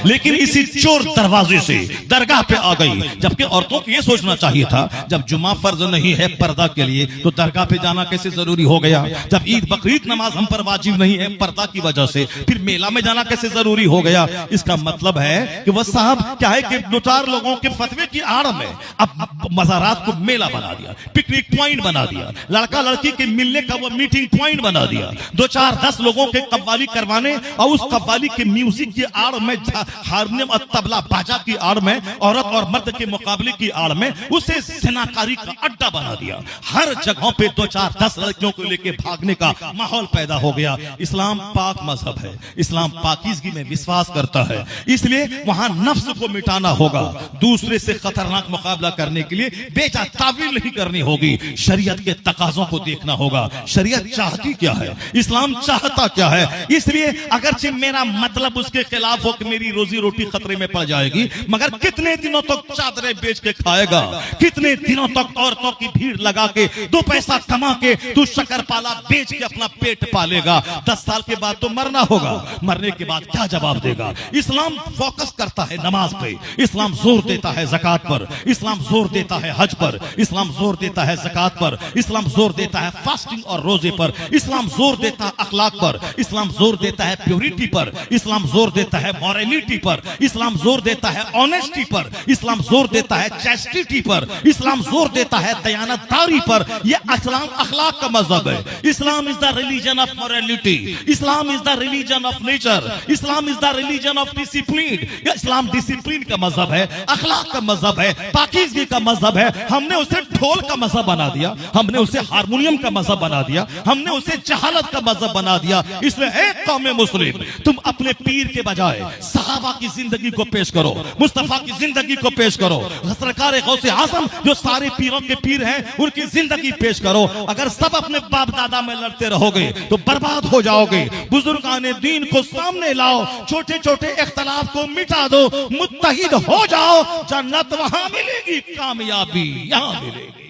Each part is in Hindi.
लेकिन इसी चोर दरवाजे से दरगाह पे आ गई। जबकि औरतों को यह सोचना चाहिए था, जब जुमा फर्ज नहीं है पर्दा के लिए तो दरगाह पे जाना कैसे जरूरी हो गया। जब ईद बकरीद नमाज हम पर वाजिब नहीं है पर्दा की वजह से, फिर मेला में जाना कैसे जरूरी हो गया। इसका मतलब है कि वह साहब क्या है कि दो चार लोगों के फतवे की आड़ में अब मज़ारात को मेला बना दिया, पिकनिक पॉइंट बना दिया, लड़का लड़की के मिलने का वो मीटिंग पॉइंट बना दिया। 2-4-10 लोगों के कव्वाली करवाने और उस कव्वाली के म्यूजिक की आड़ में, हारमोनियम और तबला बाजा की आड़ में, औरत और मर्द के मुकाबले की आड़ में उसे ज़िनाकारी का अड्डा बना दिया। हर जगहों पे 2-4-10 लड़कियों को लेके भागने का माहौल पैदा हो गया। इस्लाम पाक मजहब है, इस्लाम पाकीज़गी में विश्वास करता है, इसलिए वहां नफ्स को मिटाना होगा। दूसरे से खतरनाक मुकाबला करने के लिए बेजा तावील नहीं करनी होगी, शरीयत के तकाजों को देखना होगा। शरीयत चाहती क्या है, इस्लाम चाहता क्या है। इसलिए अगरचे मेरा मतलब उसके खिलाफ हो कि मेरी रोजी रोटी खतरे में पड़ जाएगी, मगर कितने दिनों तक चादरें बेच के खाएगा, कितने दिनों तक औरतों की भीड़ लगा के 2 पैसा कमा के तू शक्करपाला बेच के अपना पेट पालेगा। 10 साल के बाद तो मरना होगा, मरने के बाद क्या जवाब देगा। इस्लाम फोकस करता है नमाज पे, इस्लाम जोर देता है ज़कात पर, इस्लाम जोर देता है हज पर, इस्लाम जोर देता है ज़कात पर, इस्लाम जोर देता है फास्टिंग और रोजे पर, इस्लाम जोर देता है अखलाक पर, इस्लाम जोर देता है प्योरिटी पर, इस्लाम जोर देता है मॉरलिटी पर, इस्लाम जोर देता है ऑनेस्टी पर, इस्लाम जोर देता है चैस्टिटी पर, इस्लाम जोर देता है दयानतदारी पर। यह इस्लाम अखलाक का मजहब है। Islam is the religion of morality, Islam is the religion of nature, Islam is the religion of discipline. Islam discipline का मजहब है, अखलाक का मजहब है, पाकीज़गी का मजहब है। हमने उसे ढोल का मजहब बना दिया, हमने उसे हारमोनियम का मजहब बना दिया, हमने उसे जहालत का मजहब बना दिया। इसलिए एक कौम मुस्लिम, तुम अपने पीर के बजाय सहाबा की जिंदगी को पेश करो, मुस्तफा की जिंदगी को पेश करो, सरकार गौसे आज़म जो सारे पीरों के पीर हैं उनकी जिंदगी पेश करो। अगर सब अपने बाप दादा में लड़ते रहोगे तो बर्बाद हो जाओगे। बुजुर्गाने दीन को सामने लाओ, छोटे छोटे इख्तलाफ को मिटा दो, मुत्तहिद हो जाओ, जन्नत वहां मिलेगी, कामयाबी यहां मिलेगी।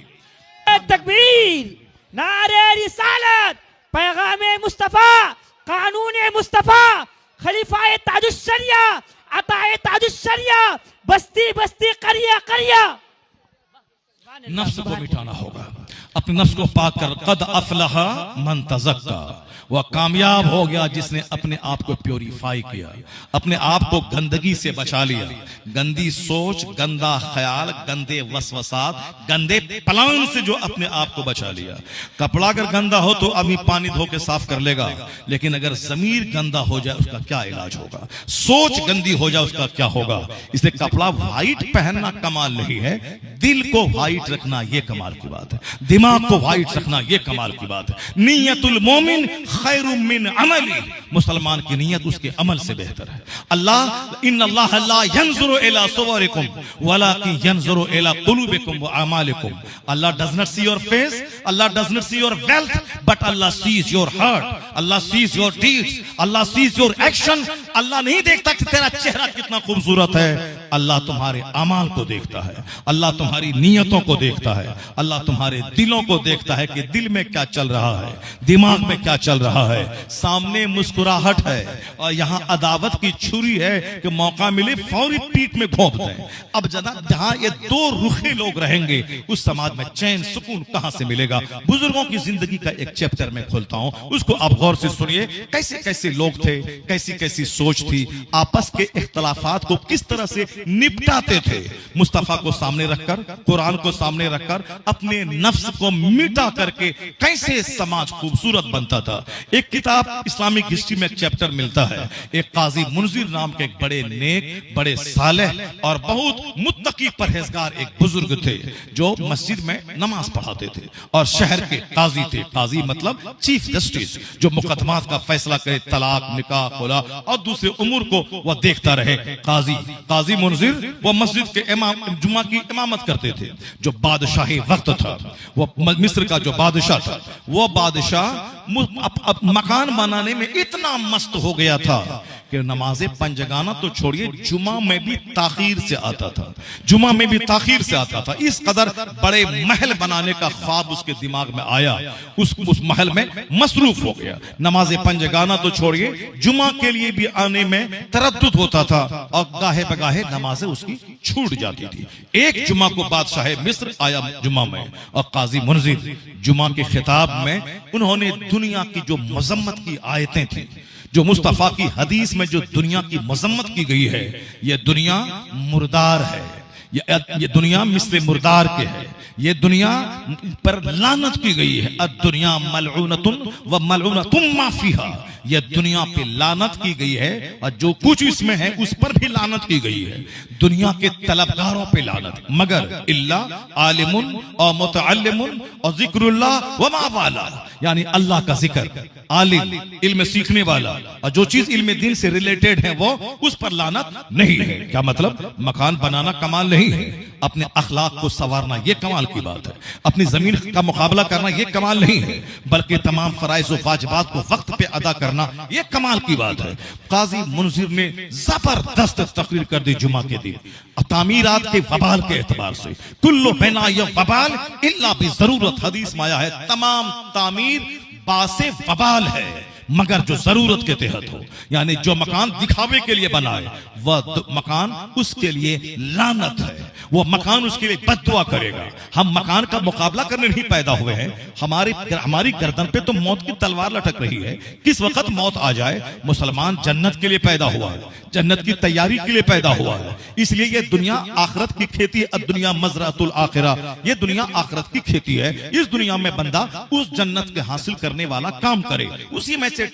तकबीर, नारे रिसालत, पैगाम मुस्तफा, कानून मुस्तफा, खलीफाए ताजुश्शरिया, अताए ताजुश्शरिया, बस्ती बस्ती करिया करिया। नफ्स को मिटाना होगा, अपने नफ्स को पाक कर। कद अफलहा मन तज़क्का, वह कामयाब हो गया जिसने अपने आप को प्योरीफाई किया, अपने आप को गंदगी से बचा लिया। गंदी सोच, गंदा ख्याल, गंदे वसवसात, गंदे प्लान से जो अपने आप को बचा लिया। कपड़ा अगर गंदा हो तो आदमी पानी धो के साफ कर लेगा, लेकिन अगर जमीर गंदा हो जाए उसका क्या इलाज होगा, सोच गंदी हो जाए उसका क्या होगा। इसलिए कपड़ा व्हाइट पहनना कमाल नहीं है, दिल को व्हाइट रखना यह कमाल की बात है, दिमाग को व्हाइट रखना यह कमाल की बात है। नियतुल मोमिन खैरुम मिन अमली, मुसलमान की नीयत उसके अमल से बेहतर है। अल्लाह इन्नल्लाह ला यंजुरु इला सुवरिकुम वलाकिन यंजुरु इला कुलूबिकुम व अमालिकुम। Allah does not see your face, Allah does not see your wealth, but Allah sees your heart, Allah sees your deeds, Allah sees your action. Allah नहीं देखता कि तेरा चेहरा कितना खूबसूरत है, अल्लाह तुम्हारे अमाल को देखता है, अल्लाह तुम्हारी नीयतों को देखता है, अल्लाह तुम्हारे दिलों को देखता है कि दिल में क्या चल रहा है, दिमाग में क्या चल रहा है। सामने मुस्कुराहट है और यहाँ अदावत की छुरी है कि मौका मिले फौरी पीठ में घोंप दें। अब जहां ये 2 रुखे लोग रहेंगे उस समाज में चैन सुकून कहां से मिलेगा। बुजुर्गों की जिंदगी का एक चैप्टर में खोलता हूं, उसको आप गौर से सुनिए। कैसे कैसे लोग थे, कैसी कैसी सोच थी, आपस के इख्तलाफात को किस तरह से निपटाते थे। मुस्तफा को सामने रखकर, कुरान को सामने रखकर, अपने नफ्स को मिटा करके कैसे समाज खूबसूरत बनता था। एक किताब इस्लामिक हिस्ट्री में एक चैप्टर मिलता है। एक काजी मुनजिर नाम के एक बड़े नेक, बड़े सालेह और बहुत मुत्तकी परहेजगार एक बुजुर्ग थे जो मस्जिद में नमाज पढ़ाते थे और शहर के काजी थे। काजी मतलब चीफ जस्टिस, जो मुकदमात का फैसला करे, तलाक, निकाह, खुला और दूसरे उमूर को वह देखता रहे। काजी मुनजिर वो मस्जिद के इमाम, जुमा की इमामत करते थे। जो बादशाही वक्त था, वो मिस्र का जो बादशाह था, वो बादशाह मकान बनाने में इतना मस्त हो गया था कि नमाज पंजगाना तो छोड़िए, जुमा में भी ताखीर से आता था, जुमा में भी ताखीर से आता था। इस कदर बड़े महल बनाने का ख्वाब उसके दिमाग में आया, उस महल में मसरूफ हो गया। नमाज पंजगाना तो छोड़िए, जुमा के लिए भी आने में तरद्दुद होता था और गाहे बगाहे नमाजें उसकी छूट जाती थी। एक जुमा को बादशाह मिस्र आया जुमा में, और काजी मुनजिर जुमा के खिताब में उन्होंने दुनिया की जो मजम्मत की आयतें थी, जो मुस्तफा की हदीस में जो दुनिया की मजम्मत की गई है, ये दुनिया मुर्दार है, ये दुनिया मिस्र मुर्दार के है, ये दुनिया पर लानत की गई है। दुनिया मलऊनतुन व मलऊनतुम मा फीहा, यह दुनिया पे लानत की गई है और जो कुछ इसमें है उस पर भी लानत की गई है। दुनिया के तलबगारों पे लानत, मगर इल्ला आलिमुन और मुतअल्लिमुन और जिक्रुल्लाह व मा वाला, यानी अल्लाह का जिक्र, आलिम इल्म सीखने वाला, और जो चीज इल्म दीन से रिलेटेड है वो, उस पर लानत नहीं है। क्या मतलब? मकान बनाना कमाल नहीं है, अपने अखलाक को संवारना ये कमाल की बात है, अपनी जमीन का मुकाबला करना ये कमाल नहीं है, बल्कि तमाम फराइज और वाजिबात को वक्त पे अदा करना ये कमाल की बात है। काजी मुनजिर ने जबरदस्त तकरीर कर दी जुमा के दिन, तामीरात के वबाल के एतबार से। कुल्लु बिना य वबाल इल्ला बि जरूरत, हदीस में आया है तमाम तामीर बासे वबाल है मगर जो जरूरत के तहत हो, यानी जो मकान दिखावे के लिए बनाए वह मकान उसके लिए लानत है, वो मकान उसके लिए बद्दुआ करेगा। हम मकान का मुकाबला करने नहीं पैदा हुए हैं, हमारी गर्दन पे तो मौत की तलवार लटक रही है, किस वक्त मौत आ जाए। मुसलमान जन्नत के लिए पैदा हुआ है, जन्नत की तैयारी के लिए पैदा हुआ है, इसलिए ये दुनिया आखिरत की खेती है। दुनिया मजरातुल आखिरा, ये दुनिया आखिरत की खेती है। इस दुनिया में बंदा उस जन्नत के हासिल करने वाला काम करे, उसी में से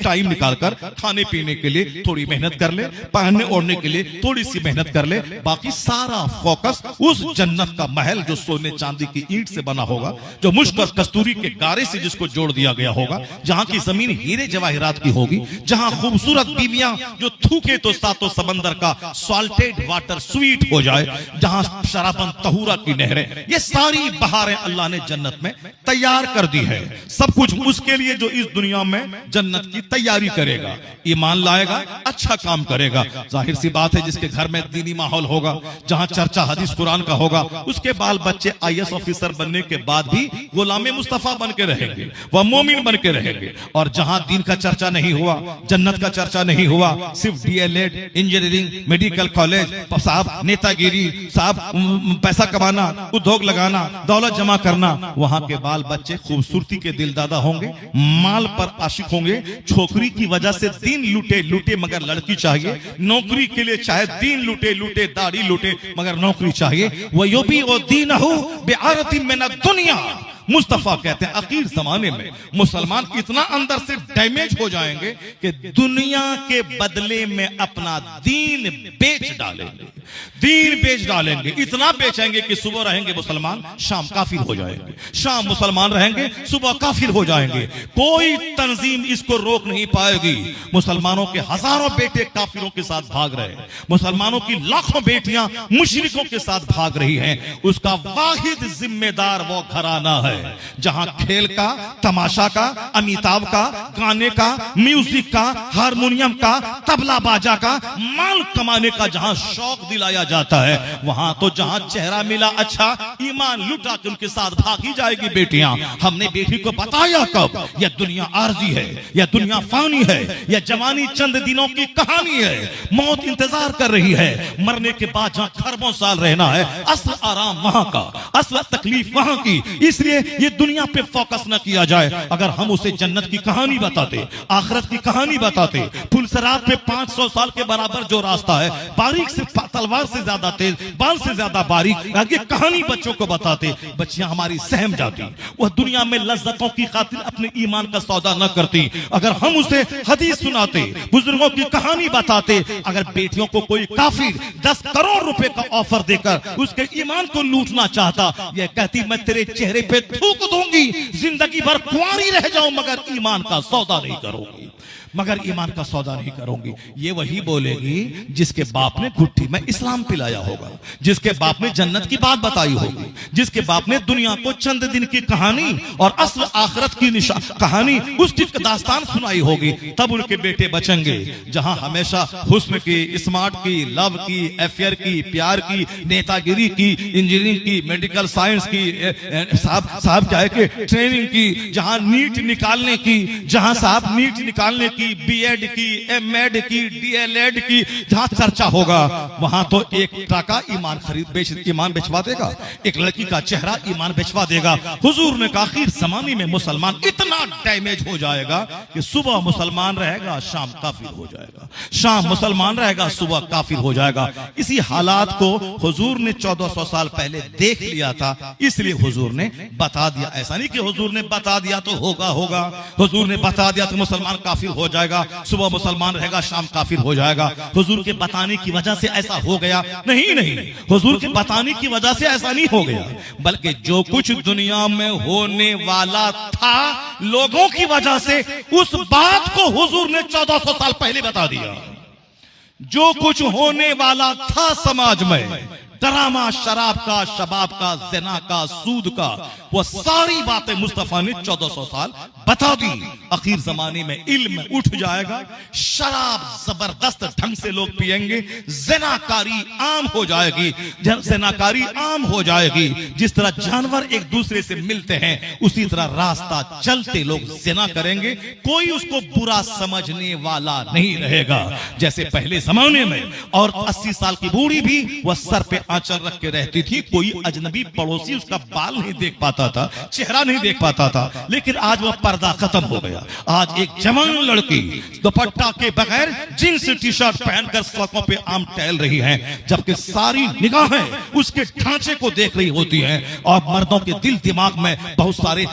टाइम निकालकर खाने पीने के लिए थोड़ी मेहनत कर ले, पहनने ओढ़ने के लिए थोड़ी सी मेहनत कर ले, बाकी सारा फोकस उस जन्नत का महल जो सोने चांदी की ईंट से बना होगा, जो मुश्क और कस्तूरी के गारे से जिसको जोड़ दिया गया होगा, जहां की जमीन हीरे जवाहिरात की होगी, जहां खूबसूरत बीवियां जो थूके तो सातों समंदर का सॉल्टेड वाटर स्वीट हो जाए, जहां शराबन तहूरा की नहरें, ये सारी बहारें अल्लाह ने जन्नत में तैयार कर दी है। सब कुछ उसके लिए जो इस दुनिया में जन्नत की तैयारी करेगा, ईमान लाएगा, अच्छा काम करेगा। जाहिर सी बात है जिसके घर में दीनी माहौल होगा, जहां चर्चा हदीस कुरान का होगा, उसके बाल बच्चे IAS ऑफिसर बनने के बाद भी गुलामे मुस्तफा बन के रहेंगे, वह मोमिन बन के रहेंगे। और जहां दीन का चर्चा नहीं हुआ, जन्नत का चर्चा नहीं हुआ, सिर्फ DLED, इंजीनियरिंग, मेडिकल कॉलेज, साहब नेतागिरी, साहब पैसा कमाना, उद्योग लगाना, दौलत जमा करना, वहां के बाल बच्चे खूबसूरती के दिलदादा होंगे, माल पर आशिक होंगे, छोकरी की वजह से दीन लूटे लूटे मगर लड़की चाहिए, नौकरी के लिए चाहे दीन लूटे लूटे दाढ़ी लूटे मगर नौकरी चाहिए। वयुबी ओ दीनहु बिआरतिन मिन दुनिया, मुस्तफा कहते हैं आखिर जमाने में मुसलमान इतना अंदर से डैमेज हो जाएंगे कि दुनिया के बदले में अपना दीन बेच डालेंगे, दीन बेच डालेंगे, इतना बेचेंगे कि सुबह रहेंगे मुसलमान, शाम काफिर हो जाएंगे, शाम मुसलमान रहेंगे, सुबह काफिर हो जाएंगे। कोई तंजीम इसको रोक नहीं पाएगी। मुसलमानों के हजारों बेटे काफिरों के साथ भाग रहे हैं, मुसलमानों की लाखों बेटियां मुशरिकों के साथ भाग रही हैं। उसका वाहिद जिम्मेदार वो घराना है जहां खेल का, तमाशा का, अमिताभ का, गाने का, म्यूजिक का, हारमोनियम का, तबला बाजा का, माल कमाने का जहां शौक दिलाया जाता है, वहां तो जहां चेहरा मिला अच्छा, ईमान लुटा के उनके साथ भागी जाएगी बेटियां। हमने बेटी को बताया कब यह दुनिया आरजी है, यह दुनिया फानी है, यह जवानी चंद दिनों की कहानी है, मौत इंतजार कर रही है, मरने के बाद जहां खरबों साल रहना है, असल आराम वहां का, असल तकलीफ वहां की। इसलिए ये दुनिया पे फोकस ना किया जाए। अगर हम उसे जन्नत की कहानी बताते, आखिरत की कहानी बताते, पुलसरात पे 500 साल के बराबर जो रास्ता है, बारीक से तलवार से ज्यादा तेज, बाल से ज्यादा बारीक, ये कहानी बच्चों को बताते, बच्चियां हमारी सहम जाती, वह दुनिया में लज्जतों की खातिर अपने ईमान का सौदा न करती। अगर हम उसे हदीस सुनाते, बुजुर्गों की कहानी बताते, अगर बेटियों को कोई काफिर 10 करोड़ रुपए का ऑफर देकर उसके ईमान को लूटना चाहता, यह कहती मैं तेरे चेहरे पे थूक दूंगी, जिंदगी भर कुंवारी रह जाऊं मगर ईमान का सौदा नहीं करूंगी। मगर ईमान का सौदा नहीं करूंगी। ये वही बोलेगी जिसके बाप ने घुट्टी में इस्लाम पिलाया होगा, जिसके बाप ने जन्नत की बात बताई होगी, जिसके बाप ने दुनिया को चंद दिन की कहानी और असल आखिरत की कहानी उसकी दास्तान सुनाई होगी। तब उनके बेटे बचेंगे। जहां हमेशा हुस्न की, स्मार्ट की, लव की, अफेयर की, प्यार की, नेतागिरी की, इंजीनियरिंग की, मेडिकल साइंस की, साहब क्या है कि ट्रेनिंग की, जहां नीट निकालने की, जहां साहब नीट निकालने की, बीएड की, एमएड की, डीएलएड की जहां चर्चा होगा, वहां तो एक टाका ईमान बेचवा देगा, एक लड़की का चेहरा ईमान बेचवा देगा। हुजूर ने कहा आखिर जमाने में मुसलमान इतना डैमेज हो जाएगा कि सुबह मुसलमान रहेगा, शाम काफिर हो जाएगा, शाम मुसलमान रहेगा, सुबह काफिर हो जाएगा। इसी हालात को हुजूर ने 1400 साल पहले देख लिया था, इसलिए हुजूर ने बता दिया। ऐसा नहीं कि हुजूर ने बता दिया तो होगा, हुजूर ने बता दिया तो मुसलमान काफिर हो जाएगा, सुबह मुसलमान रहेगा, शाम काफिर हो जाएगा। हुजूर के बताने की वजह से ऐसा हो गया नहीं, हुजूर के बताने की वजह से ऐसा नहीं हो गया, बल्कि जो कुछ दुनिया में होने वाला था लोगों की वजह से उस बात को हुजूर ने 1400 साल पहले बता दिया। जो कुछ होने वाला था समाज में, ड्रामा शराब का, शबाब का, ज़िना का, सूद का, वो सारी बातें मुस्तफा ने 1400 साल बता दी। आखिर जमाने में इल्म उठ जाएगा, शराब जबरदस्त ढंग से लोग पिएंगे, ज़िनाकारी आम हो जाएगी, ज़िनाकारी आम हो जाएगी। जिस तरह जानवर एक दूसरे से मिलते हैं उसी तरह रास्ता चलते लोग ज़िना करेंगे, कोई उसको बुरा समझने वाला नहीं रहेगा। जैसे पहले जमाने में और 80 साल की बूढ़ी भी वह सर पे आंचल रख के रहती थी, कोई अजनबी पड़ोसी उसका बाल नहीं देख पाता था, चेहरा नहीं देख पाता था। लेकिन आज वह पर्दा खत्म हो गया। आज एक जवान लड़की दुपट्टा के बगैर जींस टी शर्ट पहनकर सड़कों पे आम टहल रही है, जबकि सारी निगाहें उसके ढांचे को देख रही होती हैं और मर्दों के दिल दिमाग में बहुत सारे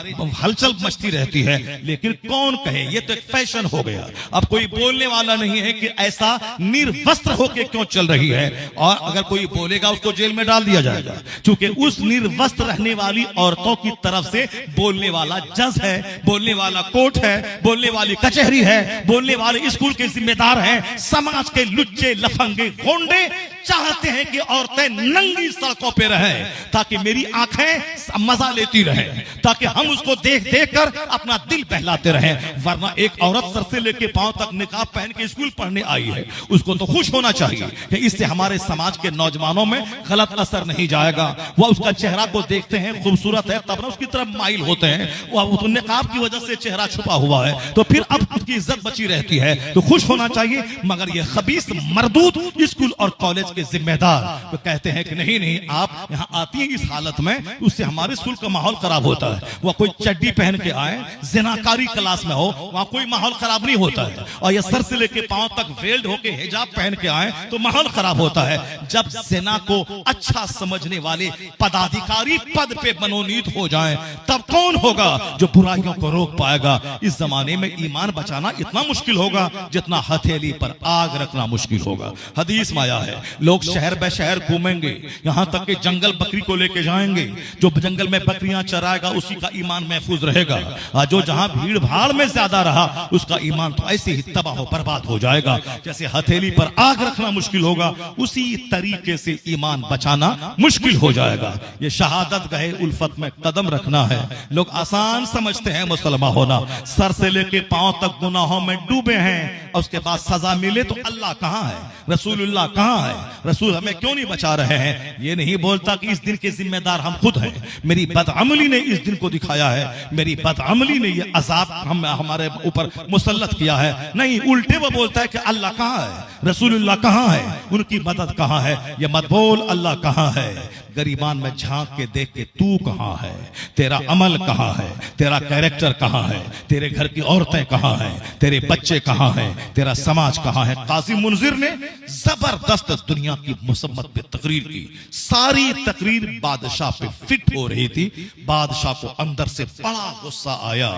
हलचल मचती रहती है। लेकिन कौन कहे, ये तो एक फैशन हो गया। अब कोई बोलने वाला नहीं है कि ऐसा निर्वस्त्र होके क्यों चल रही है, और अगर कोई बोलेगा उसको जेल में डाल दिया जाएगा, क्योंकि उस निर्वस्त्र रहने वाली औरतों की तरफ से बोलने वाला जज है, बोलने वाला कोर्ट है, बोलने वाली कचहरी है, बोलने वाले स्कूल के जिम्मेदार हैं। समाज के लुच्चे लफंगे गोंडे चाहते हैं कि औरतें नंगी सड़कों पे रहें, ताकि मेरी आंखें मजा लेती रहें, ताकि हम उसको देख देख कर अपना दिल बहलाते रहें। वरना एक औरत सर से लेके पांव तक निकाब पहन के स्कूल पढ़ने आई है, उसको तो खुश होना चाहिए कि इससे हमारे समाज के नौजवानों में गलत असर नहीं जाएगा। वह उसका चेहरा को देखते हैं, खूबसूरत है, तब ना उसकी तरफ माइल होते हैं। वह तो निकाब की वजह से चेहरा छुपा हुआ है, तो फिर अब उसकी इज्जत बची रहती है, तो खुश होना चाहिए। मगर ये खबीस मरदूद स्कूल और कॉलेज के जिम्मेदार तो कहते हैं कि नहीं, आप यहाँ आती है इस हालत में, उससे हमारे स्कूल का माहौल खराब होता है। वह कोई चड्डी पहन के आए, ज़िनाकारी क्लास में हो, वहां कोई माहौल खराब नहीं होता है। और ये सर से लेके पांव तक वेल्ड होके हिजाब पहन के आए तो माहौल खराब होता है। जब ज़िना को अच्छा समझने वाले पदाधिकारी पद पे मनोनीत हो जाएं, तब कौन होगा जो बुराइयों को रोक पाएगा। इस जमाने में ईमान बचाना इतना मुश्किल होगा जितना हथेली पर आग रखना मुश्किल होगा। हदीस में आया है, लोग शहर बे शहर घूमेंगे, यहां तक कि जंगल बकरी को लेके जाएंगे, जो जंगल में बकरियां चराएगा उसी का ईमान महफूज रहेगा। जो जहां भीड़ भाड़ में ज्यादा रहा उसका ईमान तो ऐसे ही तबाह बर्बाद हो जाएगा। जैसे हथेली पर आग रखना मुश्किल होगा, उसी तरीके से ईमान बचाना मुश्किल हो जाएगा। ये शहादत गहे उल्फत में कदम रखना है। लोग आसान समझते हैं मुसलमान होना, सर से लेके पांव तक गुनाहों में डूबे हैं और उसके बाद सजा मिले तो अल्लाह कहां है, रसूलुल्लाह कहां है, रसूल हमें क्यों नहीं बचा रहे हैं। ये नहीं बोलता कि इस दिन के जिम्मेदार हम खुद हैं, मेरी बदअमली ने इस दिन को दिखाया है, मेरी बदअमली ने ये अजाब हमारे ऊपर मुसल्लत किया है। नहीं, उल्टे वो बोलता है कि अल्लाह कहां है, रसूलुल्लाह कहां है, उनकी मदद कहां है। ये मत बोल अल्लाह कहां है, गरीबान में झांक के देख के तू कहां है, तेरा अमल कहां है, तेरा कैरेक्टर कहां है, तेरे घर की औरतें कहां हैं, तेरे बच्चे कहां हैं, तेरा समाज कहां है। काजी मुनजिर ने जबरदस्त दुनिया की मुसम्मत पे तकरीर की, सारी तकरीर बादशाह पे फिट हो रही थी। बादशाह को अंदर से बड़ा गुस्सा आया।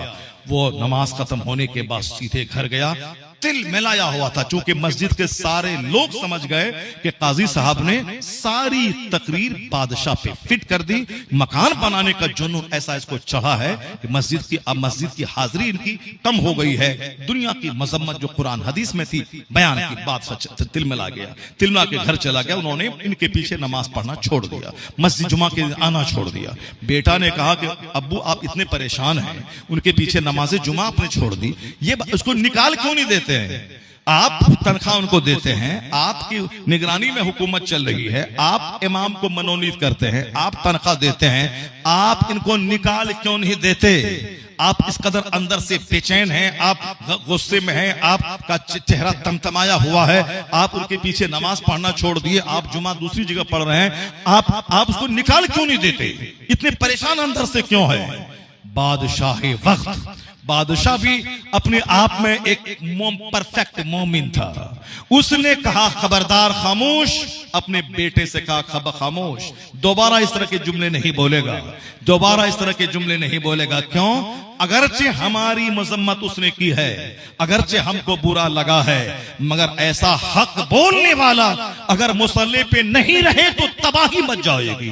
वो नमाज खत्म होने के बाद सीधे घर गया, तिल मिलाया हुआ था। चूंकि मस्जिद के सारे लोग समझ गए कि काजी साहब ने सारी तकरीर बादशाह पे फिट कर दी। मकान बनाने का जुनून ऐसा इसको चढ़ा है कि मस्जिद की हाजिरी इनकी कम हो गई है। दुनिया की मजम्मत जो कुरान हदीस में थी बयान की बात सच तिल मिला गया, तिलमिला के घर चला गया। उन्होंने इनके पीछे नमाज पढ़ना छोड़ दिया, मस्जिद जुमा के आना छोड़ दिया। बेटा ने कहा कि अब्बू आप इतने परेशान हैं, उनके पीछे नमाज जुमा आपने छोड़ दी, ये उसको निकाल क्यों नहीं देते हैं? आप तनख्वाह उनको देते हैं, आपकी निगरानी में हुकूमत चल रही है, आप इमाम को मनोनीत करते हैं, आप तनख्वाह देते हैं, आप इनको निकाल क्यों नहीं देते? आप इस कदर अंदर से बेचैन हैं, आप गुस्से में हैं, आपका चेहरा तमतमाया हुआ है, आप उनके पीछे नमाज पढ़ना छोड़ दिए, आप जुमा दूसरी जगह पढ़ रहे हैं, आप उसको निकाल क्यों नहीं देते? इतने परेशान अंदर से क्यों है? बादशाह वक्त, बादशाह भी अपने आप में एक परफेक्ट मोमिन था। उसने कहा खबरदार, खामोश। अपने बेटे से कहा खामोश, दोबारा इस तरह के जुमले नहीं बोलेगा, दोबारा इस तरह के जुमले नहीं बोलेगा। क्यों? अगरचे हमारी मजम्मत उसने की है, अगरचे हमको बुरा लगा है, मगर ऐसा हक बोलने वाला अगर मुसल्ले पे नहीं रहे तो तबाही मच जाएगी।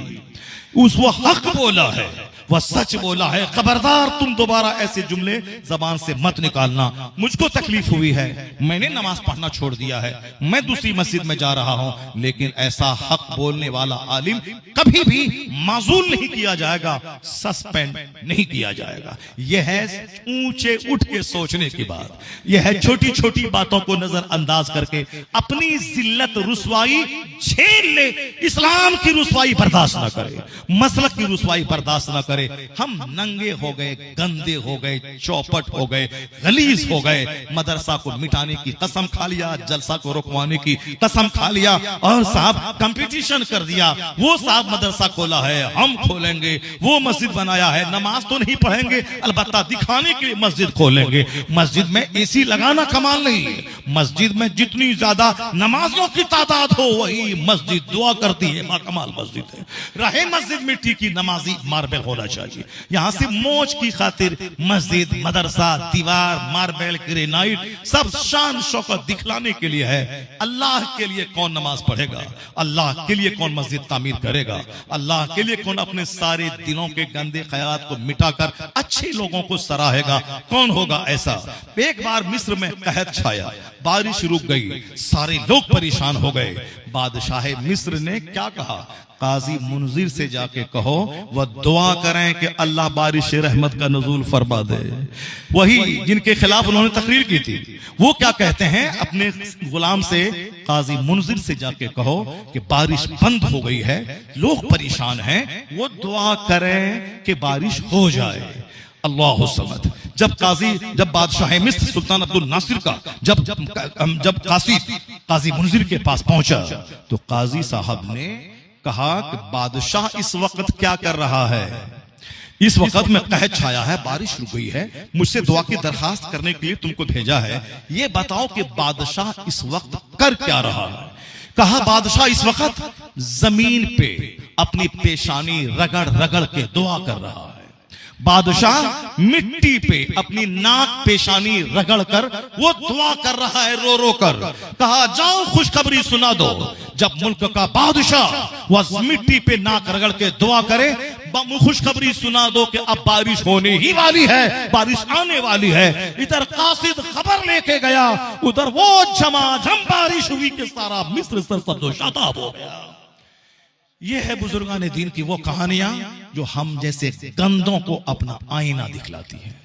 वो हक बोला है, वह सच बोला है। खबरदार तुम दोबारा ऐसे जुमले जबान से मत निकालना। मुझको तकलीफ हुई है, मैंने नमाज पढ़ना छोड़ दिया है, मैं दूसरी मस्जिद में जा रहा हूं, लेकिन ऐसा हक बोलने वाला आलिम कभी भी माजूल नहीं किया जाएगा, सस्पेंड नहीं किया जाएगा। यह है ऊंचे उठ के सोचने की बात, यह है छोटी छोटी बातों को नजरअंदाज करके अपनी जिल्लत रुसवाई झेल ले। इस्लाम की रुसवाई बर्दाश्त ना करे, मसलक की रुसवाई बर्दाश्त ना करे। हम नंगे हो गए, गंदे हो गए, चौपट हो गए, गलीज हो गए, मदरसा को मिटाने की कसम खा लिया, जलसा को रुकवाने की कसम खा लिया, और साहब कंपटीशन कर दिया। वो साहब मदरसा खोला है, हम खोलेंगे, वो मस्जिद बनाया है, नमाज तो नहीं पढ़ेंगे, अलबत्ता दिखाने के लिए मस्जिद खोलेंगे। मस्जिद में एसी लगाना कमाल नहीं है, मस्जिद में जितनी ज्यादा नमाजों की तादाद हो वही मस्जिद दुआ करती है, बाकमाल मस्जिद है। रहे मस्जिद मिट्टी की, नमाजी मार्बल होना चाहिए। यहां से मौज की खातिर मस्जिद, मदरसा, दीवार, मार्बल, ग्रेनाइट सब शान शौकत दिखलाने के लिए है। अल्लाह के लिए कौन नमाज पढ़ेगा? अल्लाह के लिए कौन मस्जिद तामीर करेगा? अल्लाह के लिए कौन अपने सारे दिलों के गंदे ख्यालात को मिटाकर अच्छे लोगों को सराहेगा? कौन होगा ऐसा? एक बार मिस्र में कहत छाया, बारिश रुक गई, सारे लोग परेशान हो गए। बादशाह मिस्र ने क्या कहा? काजी मुनजिर से जाके कहो वह दुआ करें कि अल्लाह बारिश रहमत का नजूल फरमा दे। वही जिनके खिलाफ उन्होंने तकरीर की थी, वो क्या कहते हैं? अपने गुलाम से, काजी मुनजिर से जाके कहो कि बारिश बंद हो गई है, लोग परेशान हैं, वो दुआ करें कि बारिश हो जाए। अल्लाह समद। जब बादशाह मिस्र सुल्तान अब्दुल नासिर का जब काजी मुनजिर के पास पहुंचा तो काजी साहब ने कहा कि बादशाह इस वक्त क्या कर रहा है? इस वक्त में कहत छाया है, बारिश रुक गई है, मुझसे दुआ की दरखास्त करने के लिए तुमको भेजा है, ये बताओ कि बादशाह इस वक्त कर क्या रहा है? कहा बादशाह इस वक्त जमीन पे अपनी पेशानी रगड़ रगड़ के दुआ कर रहा है। बादशाह मिट्टी पे अपनी नाक पेशानी रगड़ कर वो दुआ कर रहा है, रो रो कर। कहा जाओ खुशखबरी सुना दो, जब मुल्क का बादशाह वह मिट्टी पे नाक रगड़ के दुआ करे, खुशखबरी सुना दो कि अब बारिश होने ही वाली है, बारिश आने वाली है। इधर कासिद खबर लेके गया, उधर वो झमाझम बारिश हुई कि सारा मिस्र सरसब्ज़ो शादाब हो गया। ये है बुजुर्गान दीन की वो कहानियां जो हम जैसे गंदों को अपना आईना दिखलाती है।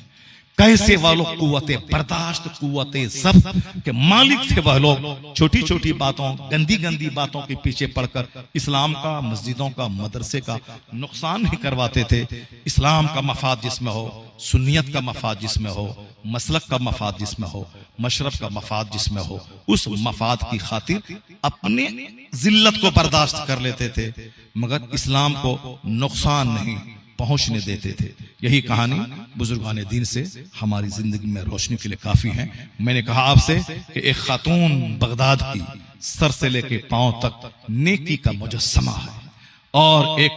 कैसे वह लोग कुव्वते बर्दाश्त, कुव्वते सब्र के मालिक थे। वह लोग छोटी छोटी बातों, गंदी गंदी बातों के पीछे पड़कर इस्लाम का, मस्जिदों का, मदरसे का नुकसान नहीं करवाते थे। इस्लाम का मफाद जिसमें हो, सुन्नियत का मफाद जिसमें हो, मसलक का मफाद जिसमें हो, मशरब का मफाद जिसमें हो, उस मफाद की खातिर अपने जिल्लत को बर्दाश्त कर लेते थे, मगर इस्लाम को नुकसान नहीं पहुंचने देते थे। यही कहानी बुजुर्गान दीन से हमारी जिंदगी में रोशनी के लिए काफी है। मैंने कहा आपसे कि एक खातून बगदाद की सर से लेके पांव तक नेकी का मुजस्समा है, और एक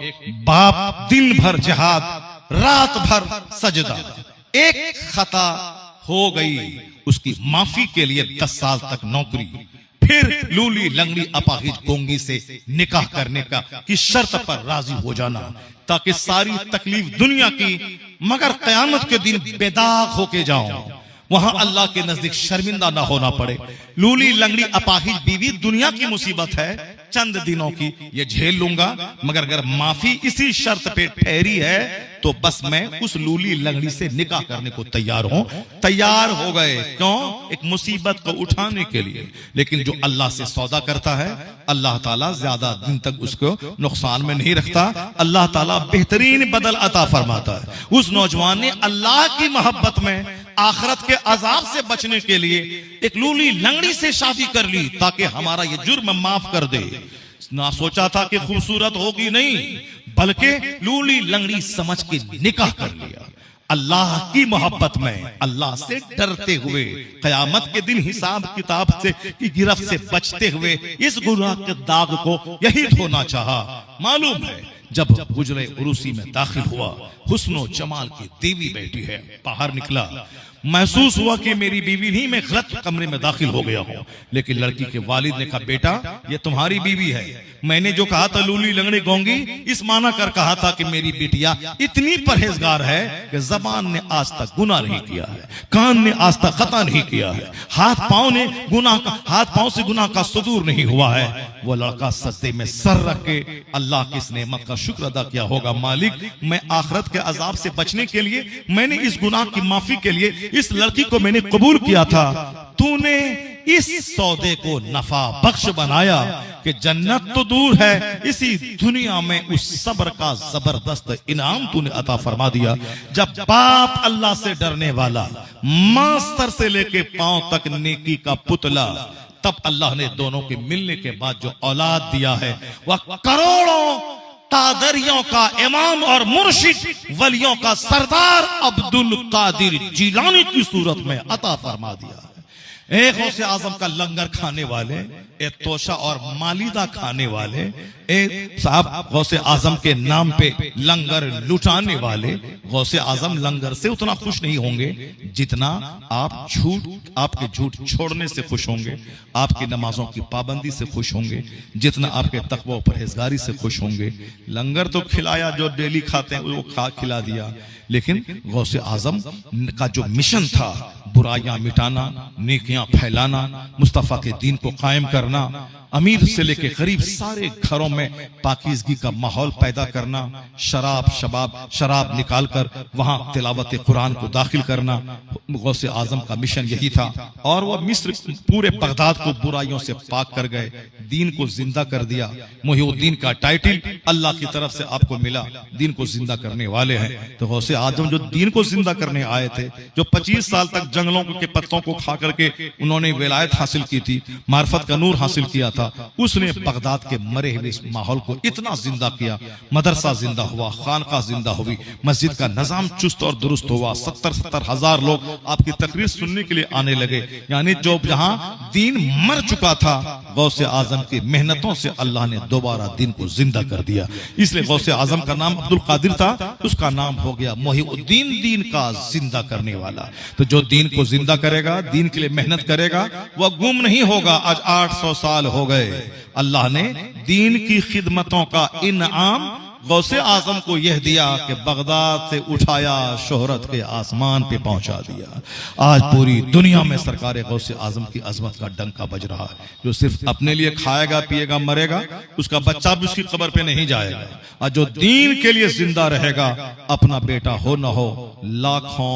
बाप दिन भर जिहाद, रात भर सजदा। एक खता हो गई, उसकी माफी के लिए 10 साल तक नौकरी, फिर लूली लंगड़ी अपाहिज गोंगी से निकाह करने का की शर्त पर राजी हो जाना, ताकि सारी तकलीफ दुनिया की मगर कयामत के दिन बेदाग होके जाऊं, वहां अल्लाह के नजदीक शर्मिंदा ना होना पड़े। लूली लंगड़ी अपाहिज बीवी दुनिया की मुसीबत है, चंद दिनों की, ये झेल लूंगा, मगर अगर माफी इसी शर्त पे ठहरी है तो बस मैं उस लूली लंगड़ी से निकाह करने को तैयार हूं। तैयार हो गए, क्यों? एक मुसीबत को उठाने के लिए। लेकिन जो अल्लाह से सौदा करता है, अल्लाह ताला ज्यादा दिन तक उसको नुकसान में नहीं रखता, अल्लाह ताला बेहतरीन बदल अता फरमाता है। उस नौजवान ने अल्लाह की मोहब्बत में आखिरत के अजाब से बचने के लिए एक लूली लंगड़ी से शादी कर ली, ताकि हमारा ये जुर्म माफ कर दे। ना सोचा था कि खूबसूरत होगी, नहीं, बल्कि लूली लंगड़ी समझ के निकाह कर लिया। अल्लाह की मोहब्बत में, अल्लाह से डरते हुए, कयामत के दिन हिसाब किताब से की गिरफ्त से बचते हुए इस गुनाह के दाग को यही धोना चाहा। मालूम है जब गुजरे उरूसी में दाखिल हुआ, हुस्नो जमाल की देवी बैठी है, बाहर निकला, महसूस हुआ कि मेरी बीवी नहीं, मैं गलत कमरे में दाखिल हो गया हूं। लेकिन लड़की के वालिद ने कहा, बेटा ये तुम्हारी बीवी है। मैंने जो कहा था लूली लंगड़ी गोंगी, इस माना कर कहा था कि मेरी बिटिया इतनी परहेजगार है कि जबान ने आज तक गुनाह नहीं किया है, कान ने आज तक खता नहीं किया है, हाथ पांव से गुनाह का सुदूर नहीं हुआ है। वो लड़का सजदे में सर रख के अल्लाह की इस नेमत का शुक्र अदा किया होगा, मालिक मैं आखिरत के अजाब से बचने के लिए, मैंने इस गुनाह की माफी के लिए इस लड़की को मैंने कबूल किया था, तूने इस सौदे को नफा बख्श बनाया कि जन्नत तो दूर है, इसी दुनिया में उस सब्र का जबरदस्त इनाम तूने अता फरमा दिया। जब बाप अल्लाह से डरने वाला, मां सर से लेके पांव तक नेकी का पुतला, तब अल्लाह ने दोनों के मिलने के बाद जो औलाद दिया है वह करोड़ों कादरियों का इमाम और मुर्शिद, वलियों का सरदार अब्दुल कादिर जिलानी की सूरत में अता फरमा दिया। एक गौसे आजम का लंगर खाने वाले, एक तोशा और मालिदा खाने वाले, एक साहब गौसे आजम के नाम पे लंगर लुटाने वाले। गौसे आजम लंगर से उतना खुश नहीं होंगे जितना आपके झूठ छोड़ने से खुश होंगे, आपकी नमाजों की पाबंदी से खुश होंगे, जितना आपके तकवा परहेजगारी से खुश होंगे। लंगर तो खिलाया, जो डेली खाते हैं वो खिला दिया, लेकिन गौसे आजम का जो मिशन था, बुराइयां मिटाना, नेकियां फैलाना, मुस्तफा के दीन को कायम करना, अमीर से लेके गरीब सारे घरों में पाकीज़गी का माहौल पैदा करना, शराब निकालकर वहां तिलावत कुरान को दाखिल करना, गौसे आजम का मिशन यही था। और वह मिस्र पूरे बगदाद को बुराइयों से पाक कर गए, दीन को जिंदा कर दिया। मुहिउद्दीन का टाइटल अल्लाह की तरफ से आपको मिला, दीन को जिंदा करने वाले हैं। तो गौसे आजम जो दीन को जिंदा करने आए थे, जो 25 साल तक जंगलों के पत्तों को खा करके उन्होंने विलायत हासिल की थी, मार्फत का नूर हासिल किया था, उसने बगदाद के मरे हुए इस माहौल को इतना जिंदा किया। मदरसा जिंदा हुआ, खानका जिंदा हुई, मस्जिद का निजाम चुस्त और दुरुस्त हुआ। 70 हजार लोग आपकी तकरीर सुनने के लिए आने लगे। यानी जो जहां दीन मर चुका था, गौसे आजम की मेहनतों से अल्लाह ने दोबारा दीन को जिंदा कर दिया। इसलिए गौसे आजम का नाम अब्दुल कादिर था, उसका नाम हो गया मुहिउद्दीन, दीन का जिंदा करने वाला। तो जो दीन को जिंदा करेगा, दीन के लिए मेहनत करेगा, वह गुम नहीं होगा। आज 800 साल हो गए, अल्लाह ने दीन की खिदमतों का इनाम गौसे आजम को यह दिया कि बगदाद से उठाया, शोहरत के आसमान पे पहुंचा दिया। आज पूरी दुनिया में सरकार गौसे आजम की अजमत का डंका बज रहा है। जो सिर्फ अपने लिए खाएगा, पिएगा, मरेगा, उसका बच्चा भी उसकी कब्र पे नहीं जाएगा। और जो दीन के लिए जिंदा रहेगा, अपना बेटा हो न हो, लाखों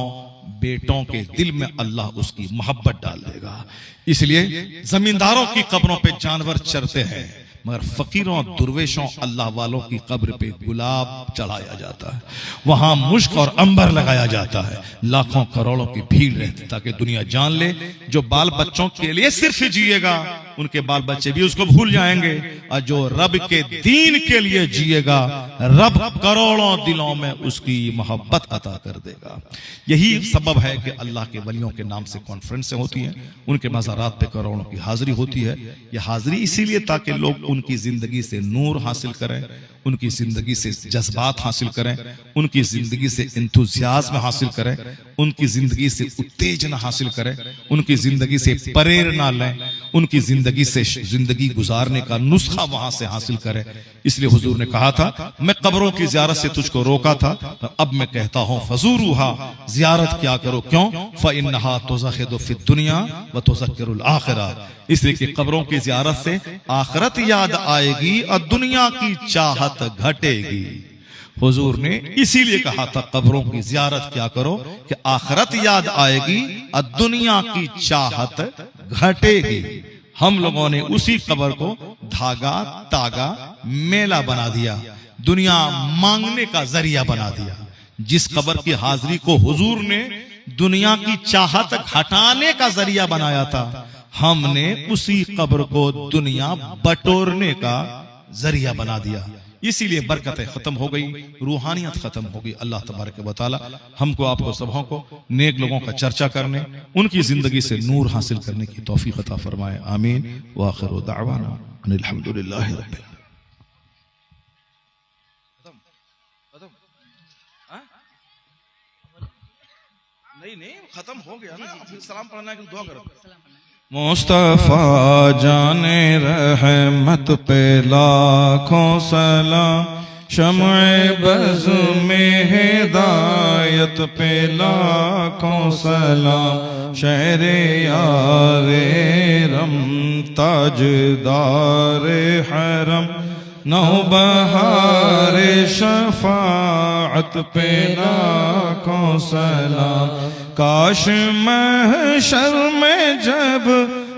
बेटों के दिल में अल्लाह उसकी मोहब्बत डाल देगा। इसलिए जमींदारों की कब्रों पे जानवर चरते हैं, मगर फकीरों, दुर्वेशों, अल्लाह वालों की कब्र पे गुलाब चढ़ाया जाता है, वहां मुश्क और अंबर लगाया जाता है। लाखों करोड़ों की भीड़ रहती, ताकि दुनिया जान ले जो बाल बच्चों के लिए सिर्फ जिएगा, उनके बाल बच्चे भी उसको भूल जाएंगे। और जो रब के दीन के लिए जिएगा, रब करोड़ों दिलों में उसकी मोहब्बत अता कर देगा। यही सबब है कि अल्लाह के वलियों के नाम से कॉन्फ्रेंसें होती हैं, उनके मज़ारात पे करोड़ों की हाजिरी होती है। यह हाजिरी इसीलिए ताकि लोग उनकी जिंदगी से नूर हासिल करें, उनकी जिंदगी से जज्बात हासिल करें, उनकी जिंदगी से इंतुजियाज्म हासिल करें, उनकी जिंदगी से उत्तेजना हासिल करें, उनकी जिंदगी से प्रेरणा लें, उनकी जिंदगी से जिंदगी गुजारने का नुस्खा वहां से हासिल करें। इसलिए हुजूर ने कहा था, मैं कब्रों की जियारत से तुझको रोका था, तो अब मैं कहता हूं फजूरुहा, जियारत क्या करो। क्यों? फइन्नहा तुज़खिदु फिद दुनिया व तुज़क्किरुल आखिरा। इसलिए कि कब्रों की जियारत से आखिरत याद आएगी और दुनिया की चाहत घटेगी। हुजूर ने इसीलिए कहा था कब्रों की जियारत क्या करो कि आखिरत याद आएगी और दुनिया की चाहत घटेगी। हम लोगों ने उसी कब्र को धागा तागा मेला बना दिया, दुनिया मांगने का जरिया बना दिया। जिस कब्र की हाजिरी को हुजूर ने दुनिया की चाहत घटाने का जरिया बनाया था, हमने उसी कब्र को दुनिया बटोरने का जरिया बना दिया। इसीलिए बरकतें खत्म हो गई, रूहानियत खत्म हो गई। अल्लाह तबारक व तआला हमको आपको सबों को नेक लोगों का चर्चा करने, उनकी जिंदगी से नूर हासिल करने की तौफीक अता फरमाए। आमीन व आखिरु दावाना अनिल हम्दुलिल्लाहि रब्बिल नहीं खत्म हो गया ना, फिर सलाम पढ़ना है, दुआ करो। मुस्तफा जाने रहमत पे लाखों सलाम, शम्ए बज़ में हिदायत पे लाखों सलाम, शहरे यारे रम ताजदारे हरम, नौबहारे शफाअत पे लाखों सलाम। काश महशर में जब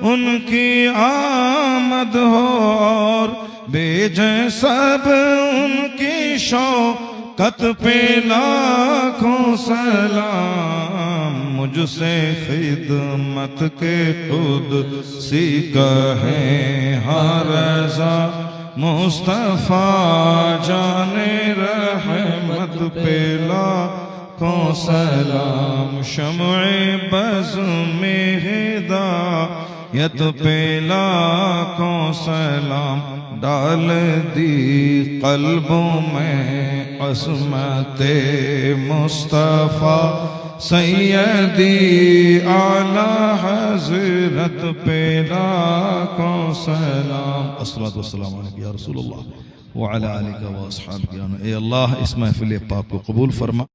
उनकी आमद हो और बेजें सब उनकी शौकत पे लाखों सलाम। मुझसे खिदमत के खुद सी कहें हर रज़ा, मुस्तफा जाने रहमत पे लाखों सलाम। शम्ए बज़ में हिदायत पे लाखों सलाम, डाल दी कल्बों में अस्मते मुस्तफा, सैयदी आला हज़रत पे लाखों सलाम। अस्सलातु वस्सलामु अलैका या रसूलल्लाह व अला आलिका व अस्हाबिका। ए अल्लाह इस महफिल पाक को कबूल फरमा।